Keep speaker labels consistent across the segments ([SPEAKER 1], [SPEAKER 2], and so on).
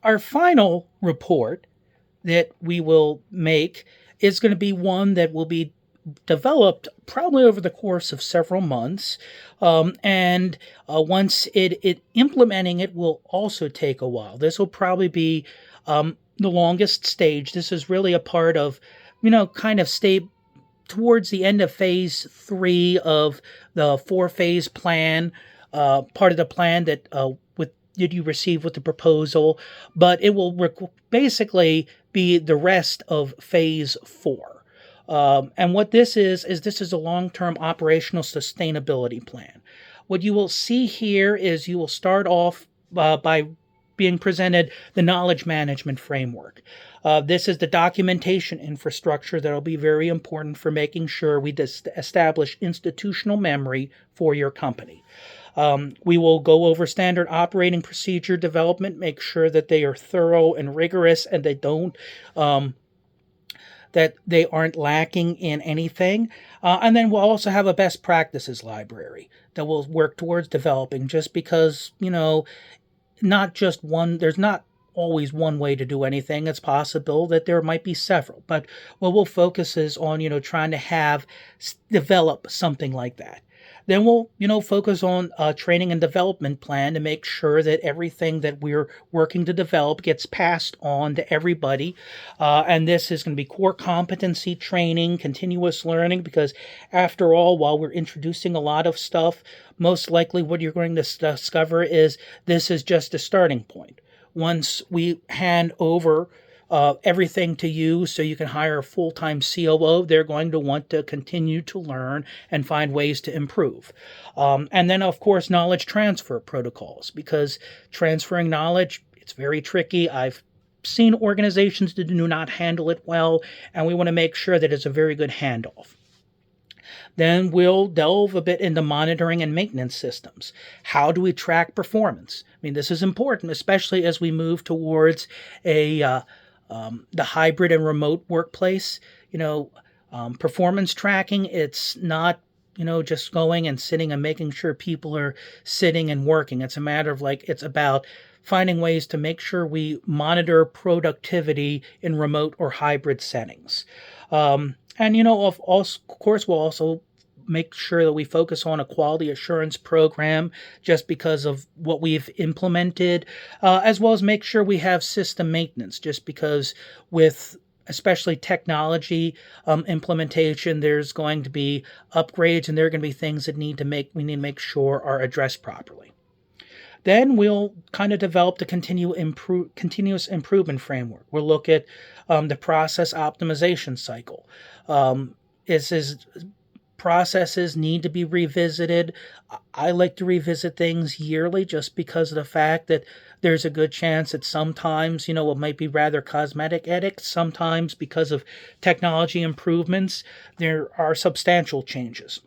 [SPEAKER 1] Our final report that we will make is going to be one that will be developed probably over the course of several months. And once it implementing it will also take a while. This will probably be the longest stage. This is really a part of, kind of stay towards the end of phase 3 of the 4-phase plan, part of the plan that did you receive with the proposal, but it will basically be the rest of phase 4. And what this is this is a long-term operational sustainability plan. What you will see here is you will start off by being presented the knowledge management framework. This is the documentation infrastructure that will be very important for making sure we establish institutional memory for your company. We will go over standard operating procedure development, make sure that they are thorough and rigorous and that they aren't lacking in anything. And then we'll also have a best practices library that we'll work towards developing, just because, not just one, there's not always one way to do anything. It's possible that there might be several, but what we'll focus is on, trying to develop something like that. Then we'll, focus on a training and development plan to make sure that everything that we're working to develop gets passed on to everybody. And this is going to be core competency training, continuous learning, because after all, while we're introducing a lot of stuff, most likely what you're going to discover is this is just a starting point. Once we hand over everything to you so you can hire a full-time COO, they're going to want to continue to learn and find ways to improve. And then, of course, knowledge transfer protocols, because transferring knowledge, it's very tricky. I've seen organizations that do not handle it well, and we want to make sure that it's a very good handoff. Then we'll delve a bit into monitoring and maintenance systems. How do we track performance? I mean, this is important, especially as we move towards the hybrid and remote workplace. Performance tracking, it's not, just going and sitting and making sure people are sitting and working. It's a matter of it's about finding ways to make sure we monitor productivity in remote or hybrid settings. And, of course, we'll also make sure that we focus on a quality assurance program just because of what we've implemented, as well as make sure we have system maintenance, just because with especially technology implementation, there's going to be upgrades and there are going to be things that we need to make sure are addressed properly. Then we'll kind of develop the continuous improvement framework. We'll look at the process optimization cycle. Processes need to be revisited. I like to revisit things yearly just because of the fact that there's a good chance that sometimes, it might be rather cosmetic edits. Sometimes because of technology improvements, there are substantial changes.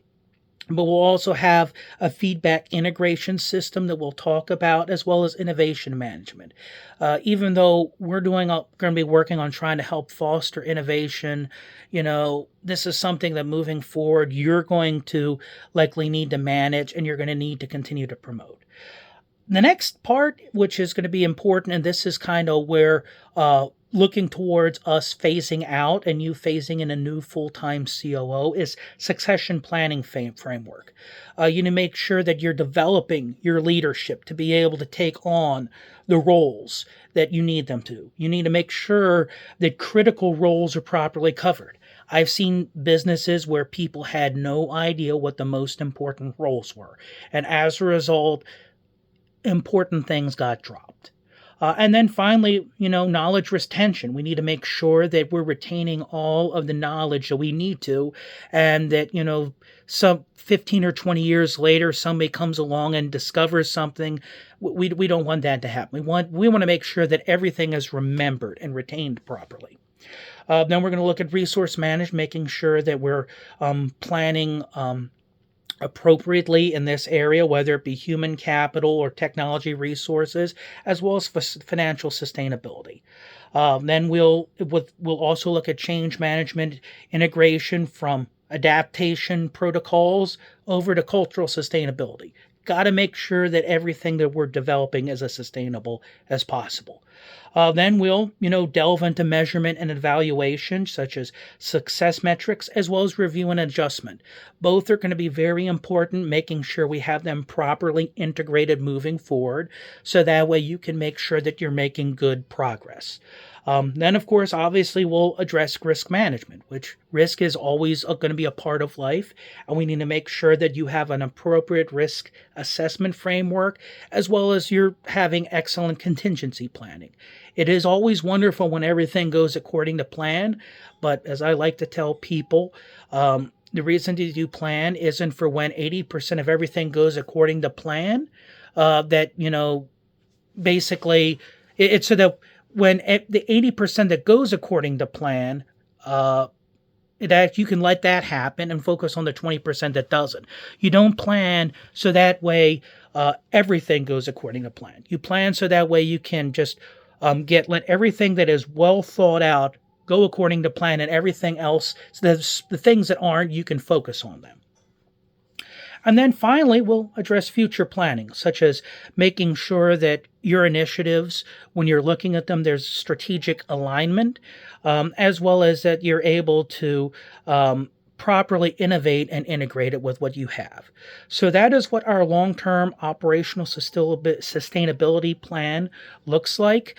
[SPEAKER 1] But we'll also have a feedback integration system that we'll talk about, as well as innovation management. Even though we're going to be working on trying to help foster innovation, this is something that moving forward, you're going to likely need to manage and you're going to need to continue to promote. The next part, which is going to be important, and this is kind of where looking towards us phasing out and you phasing in a new full-time COO, is succession planning framework. You need to make sure that you're developing your leadership to be able to take on the roles that you need them to. You need to make sure that critical roles are properly covered. I've seen businesses where people had no idea what the most important roles were, and as a result, important things got dropped. And then finally, knowledge retention. We need to make sure that we're retaining all of the knowledge that we need to, and that, some 15 or 20 years later, somebody comes along and discovers something. We don't want that to happen. We want to make sure that everything is remembered and retained properly. Then we're going to look at resource management, making sure that we're planning appropriately in this area, whether it be human capital or technology resources, as well as financial sustainability. Then we'll also look at change management integration from adaptation protocols over to cultural sustainability. Got to make sure that everything that we're developing is as sustainable as possible. Then we'll, delve into measurement and evaluation, such as success metrics, as well as review and adjustment. Both are going to be very important, making sure we have them properly integrated moving forward, so that way you can make sure that you're making good progress. Then, of course, obviously, we'll address risk management, which risk is always going to be a part of life. And we need to make sure that you have an appropriate risk assessment framework, as well as you're having excellent contingency planning. It is always wonderful when everything goes according to plan. But as I like to tell people, the reason to do plan isn't for when 80% of everything goes according to plan, basically it's so that when the 80% that goes according to plan, that you can let that happen and focus on the 20% that doesn't. You don't plan so that way everything goes according to plan. You plan so that way you can just let everything that is well thought out go according to plan, and everything else, so the things that aren't, you can focus on them. And then finally, we'll address future planning, such as making sure that your initiatives, when you're looking at them, there's strategic alignment, as well as that you're able to properly innovate and integrate it with what you have. So that is what our long-term operational sustainability plan looks like.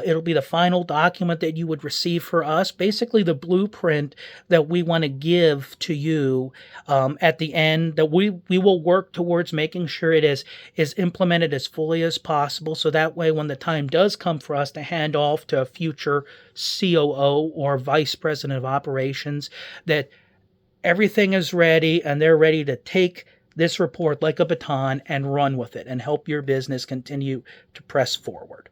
[SPEAKER 1] It'll be the final document that you would receive for us, basically the blueprint that we want to give to you at the end, that we will work towards making sure it is implemented as fully as possible, so that way when the time does come for us to hand off to a future COO or vice president of operations, that everything is ready and they're ready to take this report like a baton and run with it and help your business continue to press forward.